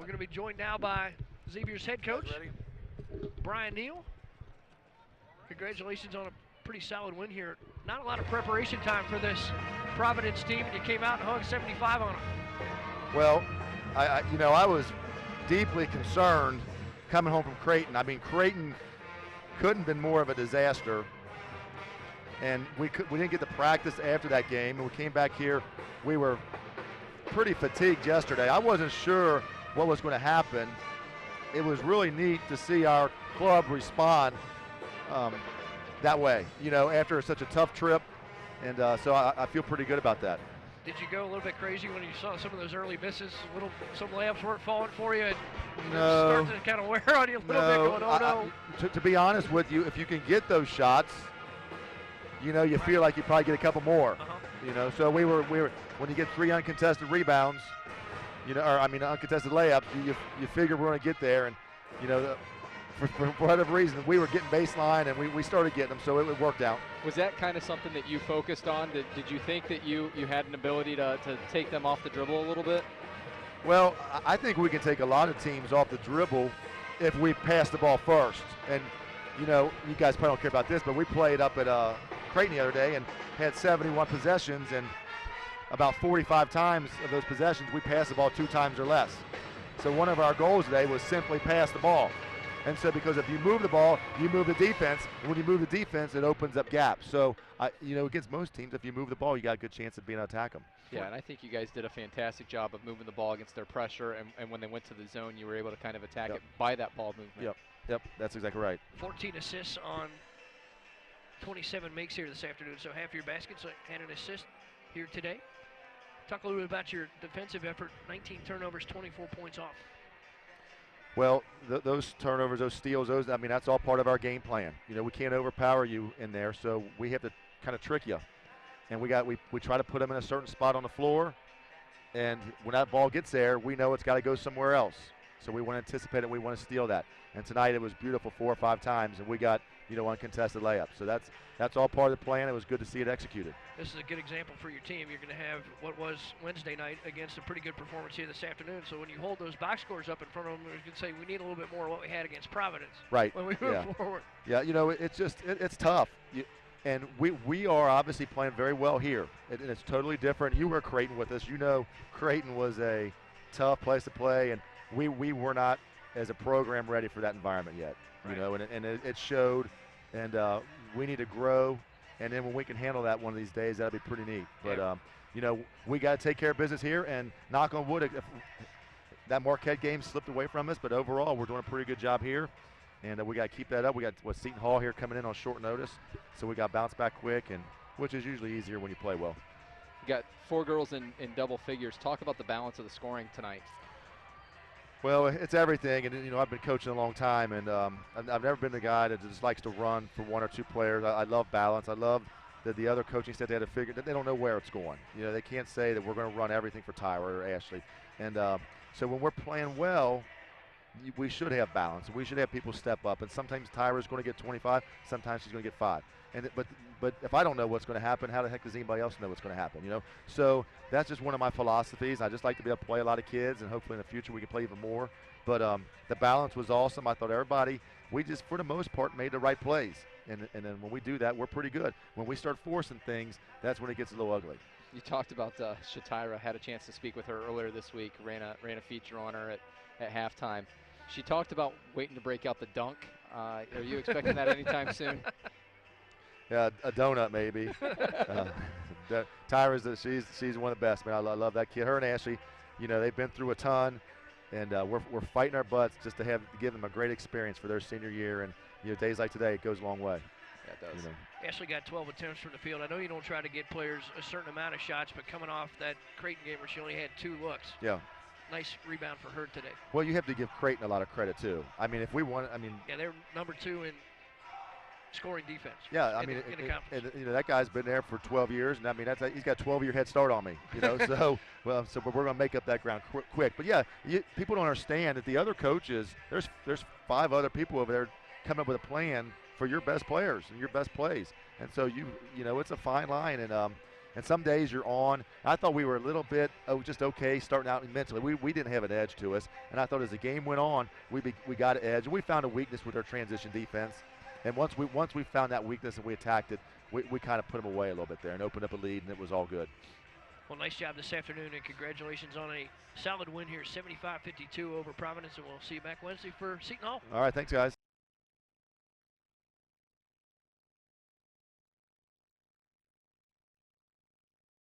We're going to be joined now by Xavier's head coach, Brian Neal. Congratulations on a pretty solid win here. Not a lot of preparation time for this Providence team, and you came out and hung 75 on them. Well, I was deeply concerned coming home from Creighton. I mean, Creighton couldn't have been more of a disaster, and we didn't get to practice after that game, and we came back here. We were pretty fatigued yesterday. I wasn't sure what was going to happen. It was really neat to see our club respond that way, after such a tough trip, and so I feel pretty good about that. Did you go a little bit crazy when you saw some of those early misses? Some layups weren't falling for you, and no, start to kind of wear on you a little bit, going, oh no. To be honest with you, if you can get those shots, you feel like you probably get a couple more. So we were when you get 3 uncontested rebounds, uncontested layups, you figure we're going to get there, and for whatever reason we were getting baseline, and we started getting them, so it worked out. Was that kind of something that you focused on? Did you think that you had an ability to take them off the dribble a little bit? Well, I think we can take a lot of teams off the dribble if we pass the ball first. And you guys probably don't care about this, but we played up at Creighton the other day and had 71 possessions, and about 45 times of those possessions we passed the ball 2 times or less. So one of our goals today was simply pass the ball. And so because if you move the ball, you move the defense, and when you move the defense, it opens up gaps. So, against most teams, if you move the ball, you got a good chance of being able to attack them. Yeah, and I think you guys did a fantastic job of moving the ball against their pressure, and when they went to the zone, you were able to kind of attack it by that ball movement. Yep, that's exactly right. 14 assists on 27 makes here this afternoon, so half your baskets and an assist here today. Talk a little bit about your defensive effort. 19 turnovers, 24 points off. Well, those turnovers, those steals, that's all part of our game plan. We can't overpower you in there, so we have to kind of trick you. And we try to put them in a certain spot on the floor, and when that ball gets there, we know it's got to go somewhere else. So we want to anticipate it, we want to steal that. And tonight it was beautiful 4 or 5 times, and we got, uncontested layups. So that's all part of the plan. It was good to see it executed. This is a good example for your team. You're going to have what was Wednesday night against a pretty good performance here this afternoon. So when you hold those box scores up in front of them, you can say we need a little bit more of what we had against Providence. Right. When we move forward. Yeah, it's tough. And we are obviously playing very well here. And it's totally different. You were Creighton with us. Creighton was a tough place to play, and we were not as a program ready for that environment yet. Right. And it showed, and we need to grow, and then when we can handle that one of these days, that'll be pretty neat. But we got to take care of business here, and knock on wood, if that Marquette game slipped away from us, but overall we're doing a pretty good job here, and we got to keep that up. We got Seton Hall here coming in on short notice, so we got to bounce back quick, and which is usually easier when you play well. You got 4 girls in double figures. Talk about the balance of the scoring tonight. Well, it's everything, and I've been coaching a long time, and I've never been the guy that just likes to run for 1 or 2 players. I love balance. I love that the other coaching staff, they had to figure that they don't know where it's going. They can't say that we're going to run everything for Tyra or Ashley, and so when we're playing well, we should have balance. We should have people step up, and sometimes Tyra's going to get 25, sometimes she's going to get 5. But if I don't know what's going to happen, how the heck does anybody else know what's going to happen? So that's just one of my philosophies. I just like to be able to play a lot of kids, and hopefully in the future we can play even more. But the balance was awesome. I thought everybody, we just for the most part made the right plays, and then when we do that, we're pretty good. When we start forcing things, that's when it gets a little ugly. You talked about Shatira. Had a chance to speak with her earlier this week. Ran a feature on her at halftime. She talked about waiting to break out the dunk. Are you expecting that anytime soon? Yeah, a donut maybe. Tyra's she's one of the best, man. I love that kid. Her and Ashley, they've been through a ton, and we're fighting our butts just to give them a great experience for their senior year. And days like today, it goes a long way. Yeah, it does. Ashley got 12 attempts from the field. I know you don't try to get players a certain amount of shots, but coming off that Creighton game where she only had 2 looks. Yeah. Nice rebound for her today. Well, you have to give Creighton a lot of credit too. If we want, yeah, they're number 2 in scoring defense. Yeah, in the conference. That guy's been there for 12 years, and he's got a 12-year head start on me. So we're going to make up that ground quick. But yeah, people don't understand that the other coaches, there's 5 other people over there coming up with a plan for your best players and your best plays, and so it's a fine line, and And some days you're on. I thought we were a little bit just okay starting out mentally. We didn't have an edge to us. And I thought as the game went on, we got an edge. And we found a weakness with our transition defense. And once we found that weakness and we attacked it, we kind of put them away a little bit there and opened up a lead, and it was all good. Well, nice job this afternoon, and congratulations on a solid win here, 75-52 over Providence, and we'll see you back Wednesday for Seton Hall. All right, thanks, guys.